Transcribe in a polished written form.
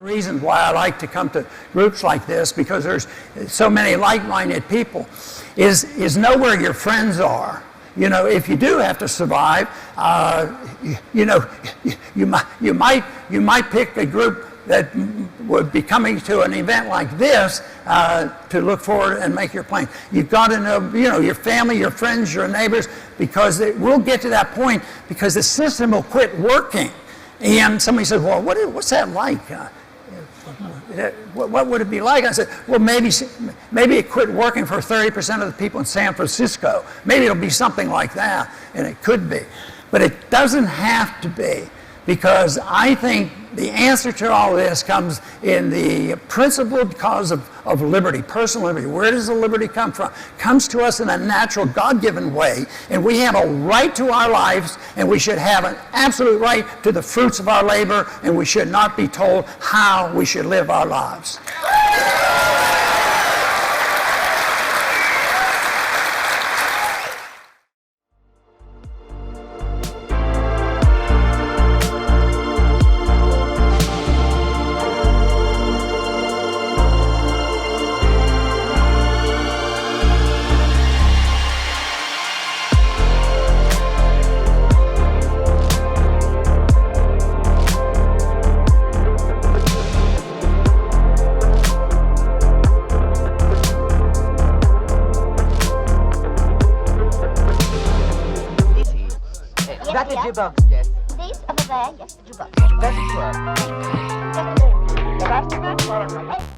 Reasons why I like to come to groups like this, because there's so many like-minded people, is know where your friends are. You know, if you do have to survive, you might pick a group that would be coming to an event like this to look forward and make your plan. You've got to know, your family, your friends, your neighbors, because we'll get to that point because the system will quit working. And somebody says, well, what's that like? What would it be like? I said, well, maybe it quit working for 30% of the people in San Francisco. Maybe it'll be something like that, and it could be. But it doesn't have to be, because I think the answer to all this comes in the principled cause of liberty, personal liberty. Where does the liberty come from? It comes to us in a natural, God-given way, and we have a right to our lives, and we should have an absolute right to the fruits of our labor, and we should not be told how we should live our lives. Is that the jukebox, Jess? This over there, yes, the jukebox. Does it work? Just a minute. The rest of it,